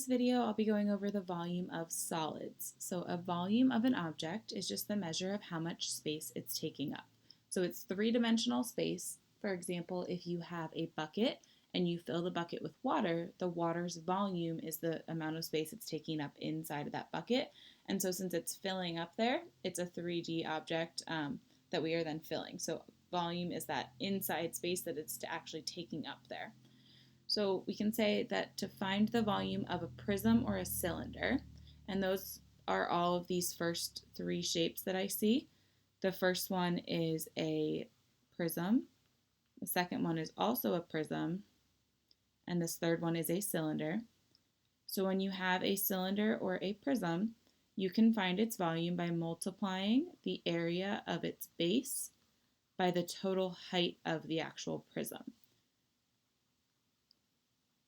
this video, I'll be going over the volume of solids. So a volume of an object is just the measure of how much space it's taking up. So it's three-dimensional space. For example, if you have a bucket and you fill the bucket with water, the water's volume is the amount of space it's taking up inside of that bucket. And so since it's filling up there, it's a 3D object that we are then filling. So volume is that inside space that it's actually taking up there. So we can say that to find the volume of a prism or a cylinder, and those are all of these first three shapes that I see. The first one is a prism, the second one is also a prism, and this third one is a cylinder. So when you have a cylinder or a prism, you can find its volume by multiplying the area of its base by the total height of the actual prism.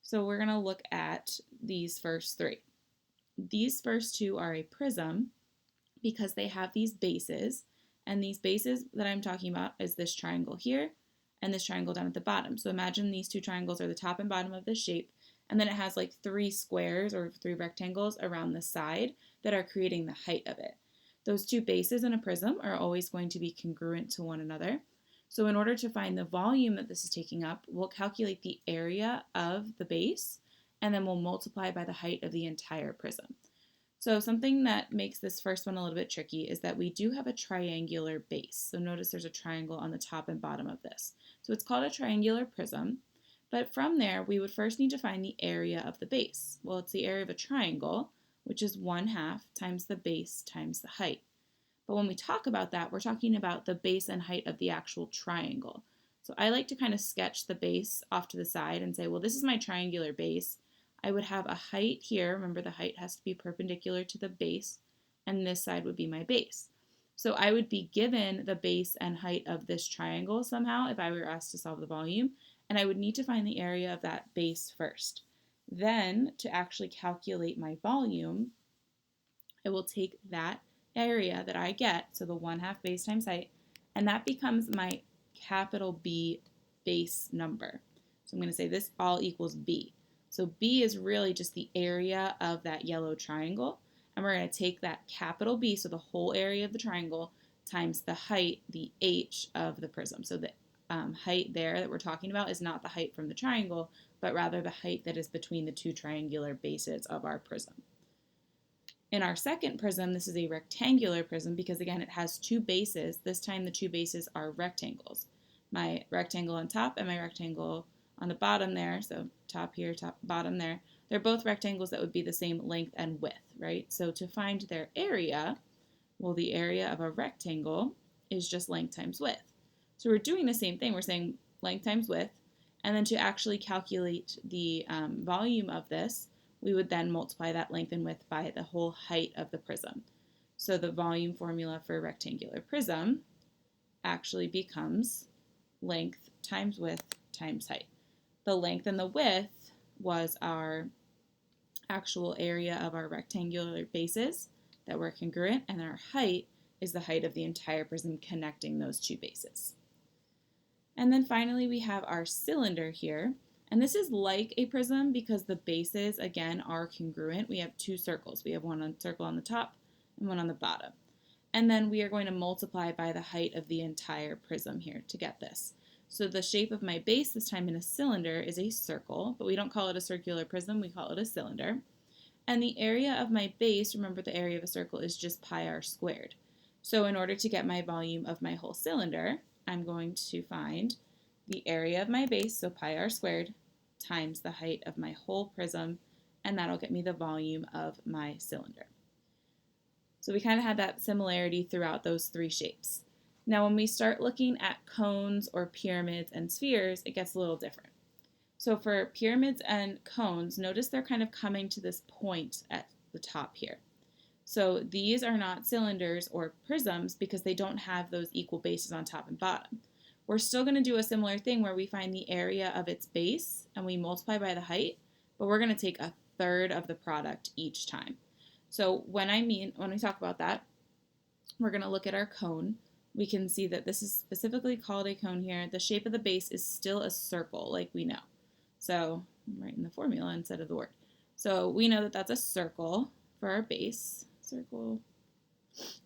So we're going to look at these first three. These first two are a prism because they have these bases, and these bases that I'm talking about is this triangle here and this triangle down at the bottom. So imagine these two triangles are the top and bottom of this shape, and then it has like three squares or three rectangles around the side that are creating the height of it. Those two bases in a prism are always going to be congruent to one another. So in order to find the volume that this is taking up, we'll calculate the area of the base, and then we'll multiply by the height of the entire prism. So something that makes this first one a little bit tricky is that we do have a triangular base. So notice there's a triangle on the top and bottom of this. So it's called a triangular prism, but from there we would first need to find the area of the base. Well, it's the area of a triangle, which is 1/2 times the base times the height. But when we talk about that, we're talking about the base and height of the actual triangle. So I like to kind of sketch the base off to the side and say, well, this is my triangular base. I would have a height here. Remember, the height has to be perpendicular to the base, and this side would be my base. So I would be given the base and height of this triangle somehow if I were asked to solve the volume, and I would need to find the area of that base first. Then, to actually calculate my volume, I will take that area that I get, so the 1/2 base times height, and that becomes my capital B base number. So I'm going to say this all equals B. So B is really just the area of that yellow triangle, and we're going to take that capital B, so the whole area of the triangle, times the height, the H of the prism. So the height there that we're talking about is not the height from the triangle, but rather the height that is between the two triangular bases of our prism. In our second prism, this is a rectangular prism because, again, it has two bases. This time the two bases are rectangles. My rectangle on top and my rectangle on the bottom there, so top here, top, bottom there, they're both rectangles that would be the same length and width, right? So to find their area, well, the area of a rectangle is just length times width. So we're doing the same thing. We're saying length times width, and then to actually calculate the volume of this, we would then multiply that length and width by the whole height of the prism. So the volume formula for a rectangular prism actually becomes length times width times height. The length and the width was our actual area of our rectangular bases that were congruent, and our height is the height of the entire prism connecting those two bases. And then finally we have our cylinder here. And this is like a prism because the bases, again, are congruent. We have two circles. We have one circle on the top and one on the bottom. And then we are going to multiply by the height of the entire prism here to get this. So the shape of my base this time in a cylinder is a circle, but we don't call it a circular prism, we call it a cylinder. And the area of my base, remember the area of a circle is just pi r squared. So in order to get my volume of my whole cylinder, I'm going to find the area of my base, so pi r squared, times the height of my whole prism, and that'll get me the volume of my cylinder. So we kind of had that similarity throughout those three shapes. Now when we start looking at cones or pyramids and spheres, it gets a little different. So for pyramids and cones, notice they're kind of coming to this point at the top here. So these are not cylinders or prisms because they don't have those equal bases on top and bottom. We're still going to do a similar thing where we find the area of its base and we multiply by the height, but we're going to take 1/3 of the product each time. So when we talk about that, we're going to look at our cone. We can see that this is specifically called a cone here. The shape of the base is still a circle like we know. So I'm writing the formula instead of the word. So we know that that's a circle for our base, circle.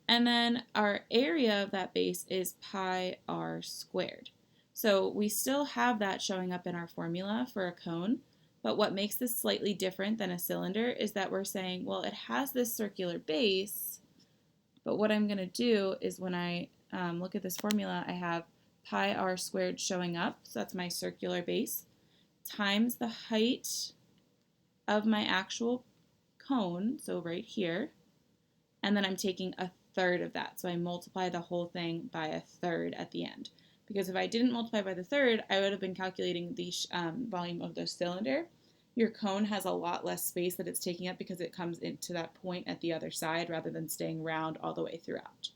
And then our area of that base is pi r squared. So we still have that showing up in our formula for a cone, but what makes this slightly different than a cylinder is that we're saying, well, it has this circular base, but what I'm going to do is when I look at this formula, I have pi r squared showing up, so that's my circular base, times the height of my actual cone, so right here, and then I'm taking a third of that. So I multiply the whole thing by a third at the end. Because if I didn't multiply by the third, I would have been calculating the volume of the cylinder. Your cone has a lot less space that it's taking up because it comes into that point at the other side rather than staying round all the way throughout.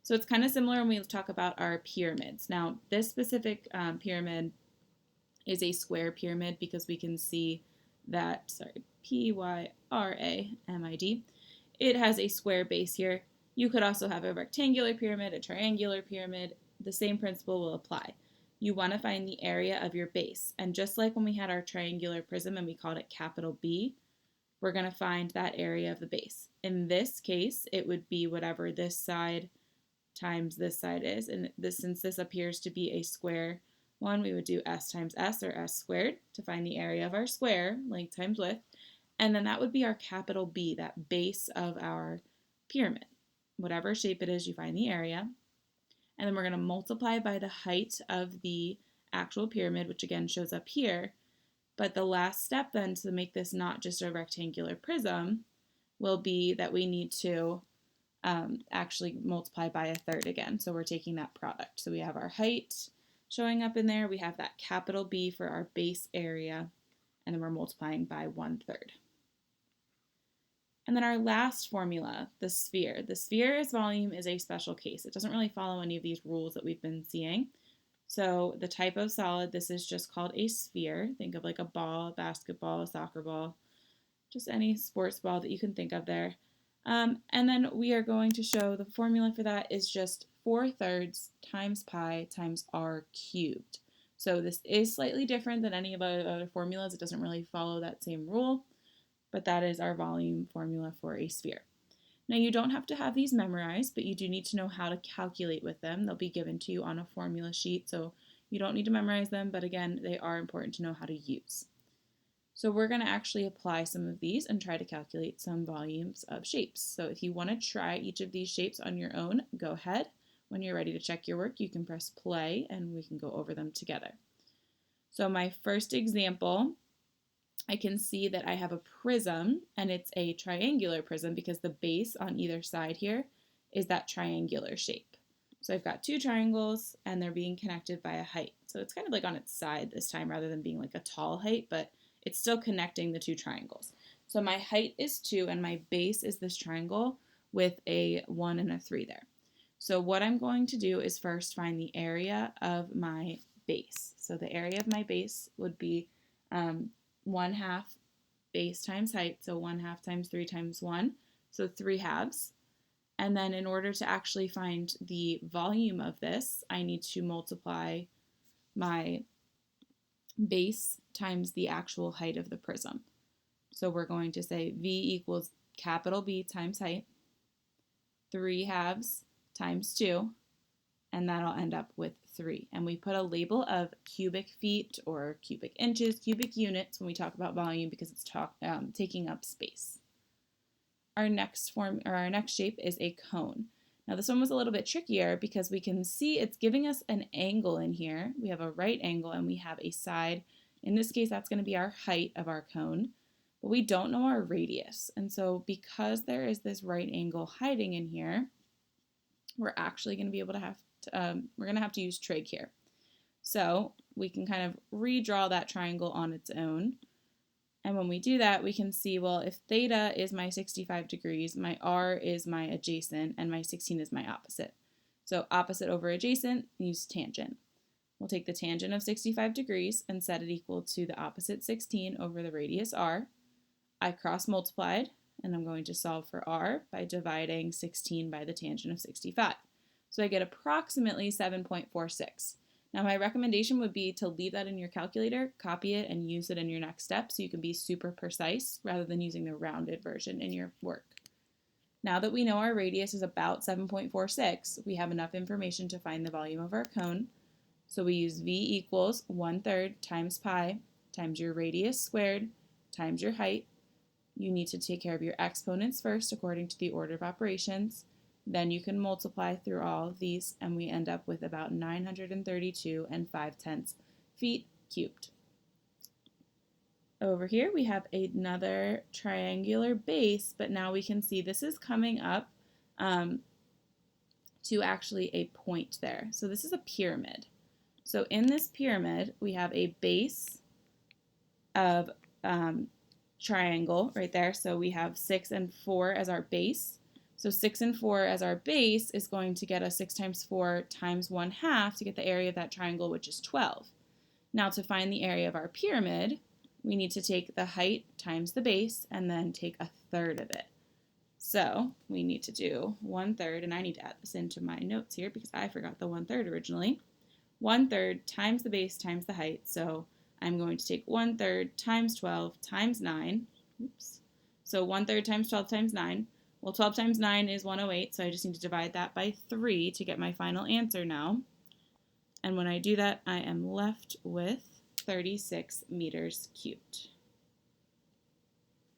So it's kind of similar when we talk about our pyramids. Now, this specific pyramid is a square pyramid because we can see that, Pyramid, it has a square base here. You could also have a rectangular pyramid, a triangular pyramid. The same principle will apply. You want to find the area of your base. And just like when we had our triangular prism and we called it capital B, we're going to find that area of the base. In this case, it would be whatever this side times this side is. And since this appears to be a square one, we would do s times s, or s squared, to find the area of our square, length times width. And then that would be our capital B, that base of our pyramid. Whatever shape it is, you find the area. And then we're going to multiply by the height of the actual pyramid, which again shows up here. But the last step then to make this not just a rectangular prism will be that we need to actually multiply by a third again. So we're taking that product. So we have our height showing up in there. We have that capital B for our base area. And then we're multiplying by 1/3. And then our last formula, the sphere. The sphere's volume is a special case. It doesn't really follow any of these rules that we've been seeing. So the type of solid, this is just called a sphere. Think of like a ball, a basketball, a soccer ball, just any sports ball that you can think of there. And then we are going to show the formula for that is just 4/3 times pi times r cubed. So this is slightly different than any of our other formulas. It doesn't really follow that same rule, but that is our volume formula for a sphere. Now you don't have to have these memorized, but you do need to know how to calculate with them. They'll be given to you on a formula sheet, so you don't need to memorize them, but again, they are important to know how to use. So we're going to actually apply some of these and try to calculate some volumes of shapes. So if you want to try each of these shapes on your own, go ahead. When you're ready to check your work, you can press play and we can go over them together. So my first example, I can see that I have a prism and it's a triangular prism because the base on either side here is that triangular shape. So I've got two triangles and they're being connected by a height. So it's kind of like on its side this time rather than being like a tall height, but it's still connecting the two triangles. So my height is 2 and my base is this triangle with a 1 and a 3 there. So what I'm going to do is first find the area of my base. So the area of my base would be 1/2 base times height, so 1/2 times 3 times 1, so 3/2. And then in order to actually find the volume of this, I need to multiply my base times the actual height of the prism. So we're going to say V equals capital B times height, 3/2 times 2, and that'll end up with 3. And we put a label of cubic feet or cubic inches, cubic units when we talk about volume because it's taking up space. Our next shape is a cone. Now this one was a little bit trickier because we can see it's giving us an angle in here. We have a right angle and we have a side. In this case, that's going to be our height of our cone, but we don't know our radius. And so because there is this right angle hiding in here, we're actually going to be able to we're going to have to use trig here. So we can kind of redraw that triangle on its own. And when we do that, we can see, well, if theta is my 65 degrees, my r is my adjacent, and my 16 is my opposite. So opposite over adjacent, use tangent. We'll take the tangent of 65 degrees and set it equal to the opposite 16 over the radius r. I cross multiplied, and I'm going to solve for r by dividing 16 by the tangent of 65. So I get approximately 7.46. Now my recommendation would be to leave that in your calculator, copy it, and use it in your next step so you can be super precise rather than using the rounded version in your work. Now that we know our radius is about 7.46, we have enough information to find the volume of our cone. So we use V equals 1/3 times pi times your radius squared times your height. You need to take care of your exponents first according to the order of operations. Then you can multiply through all of these, and we end up with about 932 5/10 feet cubed. Over here we have another triangular base, but now we can see this is coming up to actually a point there. So this is a pyramid. So in this pyramid, we have a base of triangle right there. So we have 6 and 4 as our base. So 6 and 4 as our base is going to get us 6 times 4 times 1/2 to get the area of that triangle, which is 12. Now to find the area of our pyramid, we need to take the height times the base and then take 1/3 of it. So we need to do 1/3, and I need to add this into my notes here because I forgot the 1/3 originally. 1/3 times the base times the height. So I'm going to take 1/3 times 12 times 9. Oops. So 1/3 times 12 times 9. Well, 12 times 9 is 108, so I just need to divide that by 3 to get my final answer now. And when I do that, I am left with 36 meters cubed.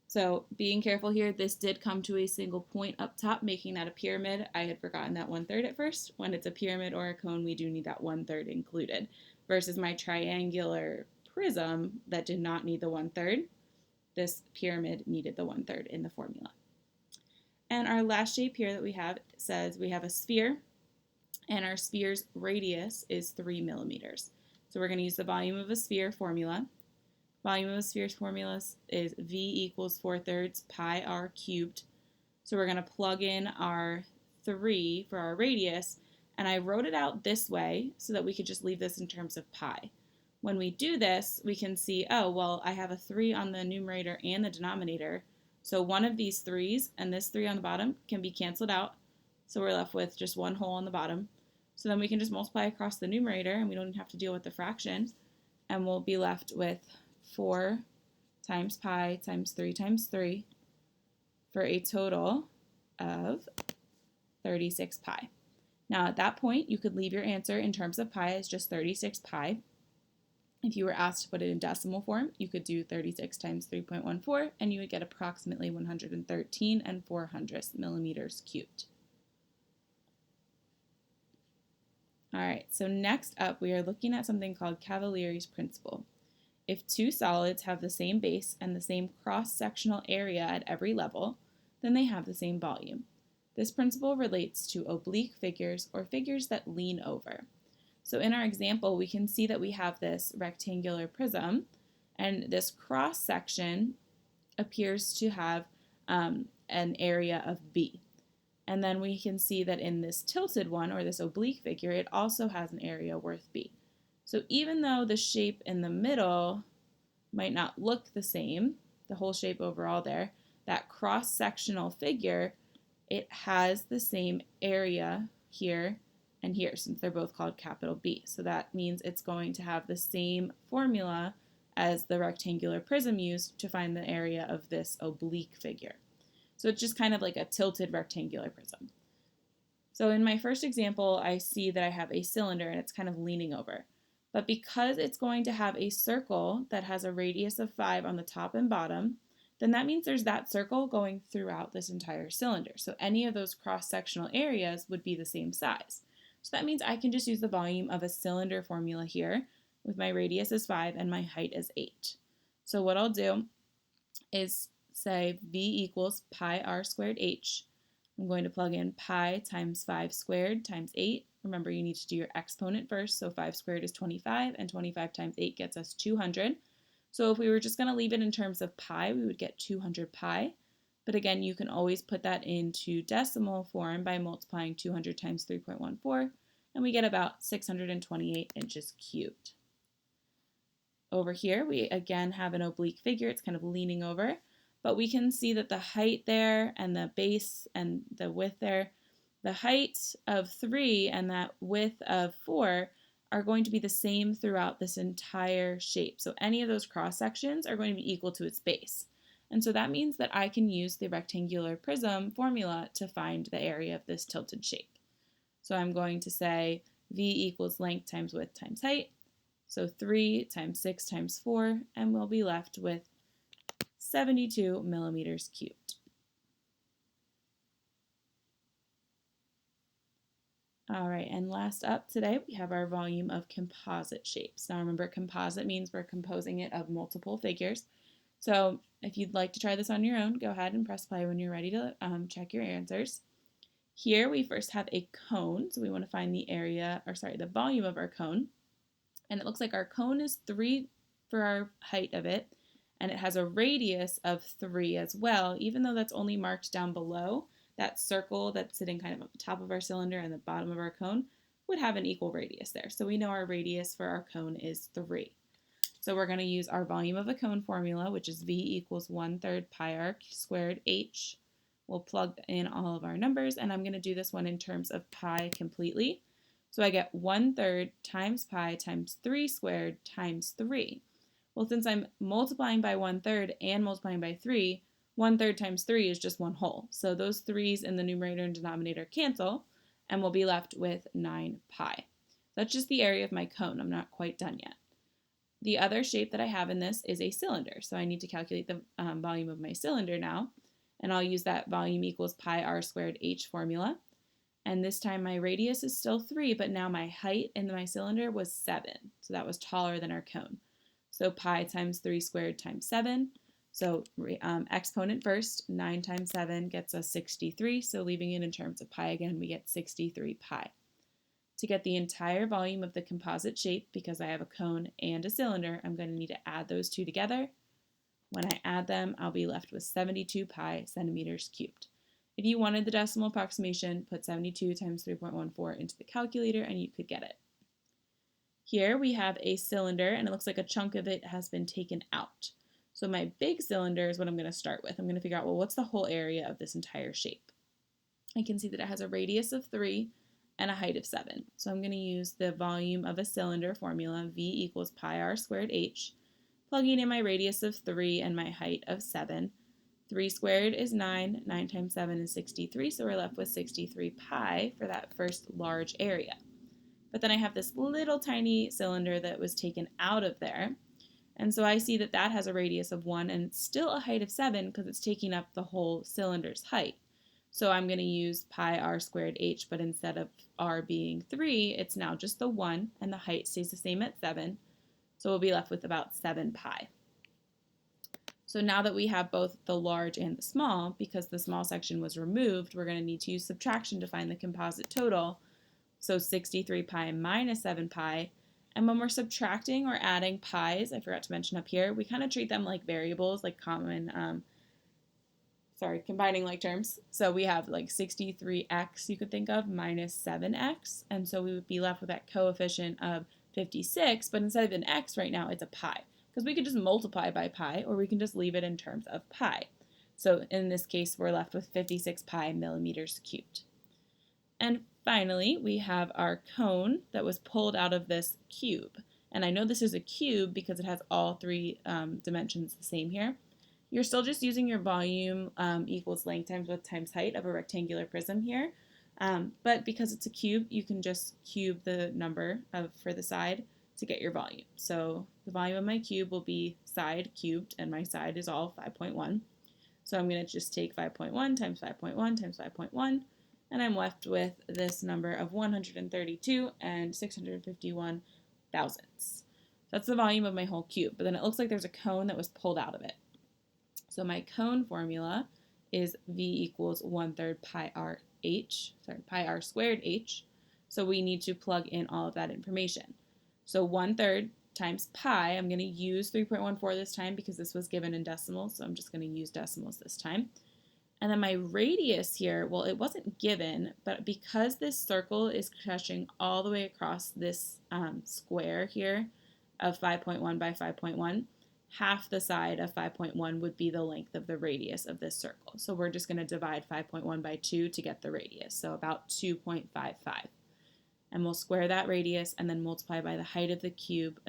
So being careful here, this did come to a single point up top, making that a pyramid. I had forgotten that 1/3 at first. When it's a pyramid or a cone, we do need that 1/3 included, versus my triangular prism that did not need the 1/3. This pyramid needed the 1/3 in the formula. And our last shape here that we have says we have a sphere, and our sphere's radius is 3 millimeters. So we're going to use the volume of a sphere formula. Volume of a sphere's formula is V equals 4/3 pi r cubed. So we're going to plug in our 3 for our radius, and I wrote it out this way so that we could just leave this in terms of pi. When we do this, we can see, oh, well, I have a 3 on the numerator and the denominator. So one of these 3's and this 3 on the bottom can be canceled out. So we're left with just one hole on the bottom. So then we can just multiply across the numerator, and we don't even have to deal with the fraction. And we'll be left with 4 times pi times 3 for a total of 36 pi. Now at that point, you could leave your answer in terms of pi as just 36 pi. If you were asked to put it in decimal form, you could do 36 times 3.14, and you would get approximately 113 400 millimeters cubed. All right, so next up, we are looking at something called Cavalieri's principle. If two solids have the same base and the same cross-sectional area at every level, then they have the same volume. This principle relates to oblique figures or figures that lean over. So in our example, we can see that we have this rectangular prism, and this cross-section appears to have an area of B. And then we can see that in this tilted one, or this oblique figure, it also has an area worth B. So even though the shape in the middle might not look the same, the whole shape overall there, that cross-sectional figure, it has the same area here and here, since they're both called capital B. So that means it's going to have the same formula as the rectangular prism used to find the area of this oblique figure. So it's just kind of like a tilted rectangular prism. So in my first example, I see that I have a cylinder and it's kind of leaning over. But because it's going to have a circle that has a radius of 5 on the top and bottom, then that means there's that circle going throughout this entire cylinder. So any of those cross-sectional areas would be the same size. So that means I can just use the volume of a cylinder formula here with my radius as 5 and my height as 8. So what I'll do is say V equals pi r squared h. I'm going to plug in pi times 5 squared times 8. Remember, you need to do your exponent first, so 5 squared is 25, and 25 times 8 gets us 200. So if we were just going to leave it in terms of pi, we would get 200 pi. But again, you can always put that into decimal form by multiplying 200 times 3.14, and we get about 628 inches cubed. Over here, we again have an oblique figure. It's kind of leaning over, but we can see that the height there and the base and the width there, the height of 3 and that width of 4 are going to be the same throughout this entire shape. So any of those cross sections are going to be equal to its base. And so that means that I can use the rectangular prism formula to find the area of this tilted shape. So I'm going to say V equals length times width times height. So 3 times 6 times 4, and we'll be left with 72 millimeters cubed. All right, and last up today, we have our volume of composite shapes. Now remember, composite means we're composing it of multiple figures. So if you'd like to try this on your own, go ahead and press play when you're ready to check your answers. Here we first have a cone, so we want to find the volume of our cone. And it looks like our cone is 3 for our height of it, and it has a radius of 3 as well, even though that's only marked down below. That circle that's sitting kind of at the top of our cylinder and the bottom of our cone would have an equal radius there. So we know our radius for our cone is 3. So we're going to use our volume of a cone formula, which is V equals 1/3 pi r squared h. We'll plug in all of our numbers, and I'm going to do this one in terms of pi completely. So I get 1/3 times pi times 3 squared times 3. Well, since I'm multiplying by 1/3 and multiplying by 3, 1/3 times 3 is just one whole. So those 3's in the numerator and denominator cancel, and we'll be left with 9 pi. That's just the area of my cone. I'm not quite done yet. The other shape that I have in this is a cylinder. So I need to calculate the volume of my cylinder now. And I'll use that volume equals pi r squared h formula. And this time my radius is still 3, but now my height in my cylinder was 7. So that was taller than our cone. So pi times 3 squared times 7. So exponent first, 9 times 7 gets us 63. So leaving it in terms of pi again, we get 63 pi. To get the entire volume of the composite shape, because I have a cone and a cylinder, I'm going to need to add those two together. When I add them, I'll be left with 72 pi centimeters cubed. If you wanted the decimal approximation, put 72 times 3.14 into the calculator and you could get it. Here we have a cylinder, and it looks like a chunk of it has been taken out. So my big cylinder is what I'm going to start with. I'm going to figure out, well, what's the whole area of this entire shape? I can see that it has a radius of 3 and a height of 7. So I'm going to use the volume of a cylinder formula, V equals pi r squared h, plugging in my radius of 3 and my height of 7. 3 squared is 9, 9 times 7 is 63, so we're left with 63 pi for that first large area. But then I have this little tiny cylinder that was taken out of there, and so I see that that has a radius of 1 and it's still a height of 7 because it's taking up the whole cylinder's height. So I'm going to use pi r squared h, but instead of r being 3, it's now just the 1, and the height stays the same at 7. So we'll be left with about 7 pi. So now that we have both the large and the small, because the small section was removed, we're going to need to use subtraction to find the composite total. So 63 pi minus 7 pi. And when we're subtracting or adding pi's, I forgot to mention up here, we kind of treat them like variables, like combining like terms. So we have like 63x you could think of minus 7x. And so we would be left with that coefficient of 56, but instead of an x right now, it's a pi. Because we could just multiply by pi, or we can just leave it in terms of pi. So in this case, we're left with 56 pi millimeters cubed. And finally, we have our cone that was pulled out of this cube. And I know this is a cube because it has all 3 dimensions the same here. You're still just using your volume equals length times width times height of a rectangular prism here. But because it's a cube, you can just cube the number for the side to get your volume. So the volume of my cube will be side cubed, and my side is all 5.1. So I'm going to just take 5.1 times 5.1 times 5.1, and I'm left with this number of 132 and 651 thousandths. That's the volume of my whole cube, but then it looks like there's a cone that was pulled out of it. So my cone formula is V equals 1/3 pi r squared h. So we need to plug in all of that information. So 1/3 times pi, I'm going to use 3.14 this time because this was given in decimals, so I'm just going to use decimals this time. And then my radius here, well, it wasn't given, but because this circle is stretching all the way across this square here of 5.1 by 5.1, half the side of 5.1 would be the length of the radius of this circle. So we're just going to divide 5.1 by 2 to get the radius, so about 2.55. And we'll square that radius and then multiply by the height of the cube,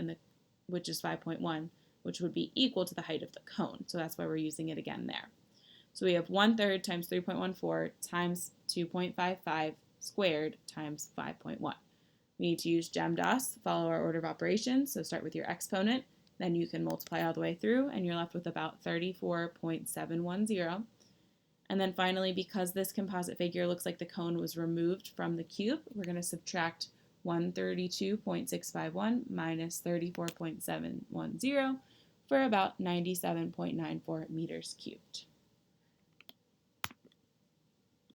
which is 5.1, which would be equal to the height of the cone. So that's why we're using it again there. So we have 1/3 times 3.14 times 2.55 squared times 5.1. We need to use GEMDAS to follow our order of operations. So start with your exponent, then you can multiply all the way through, and you're left with about 34.710. And then finally, because this composite figure looks like the cone was removed from the cube, we're going to subtract 132.651 minus 34.710 for about 97.94 meters cubed.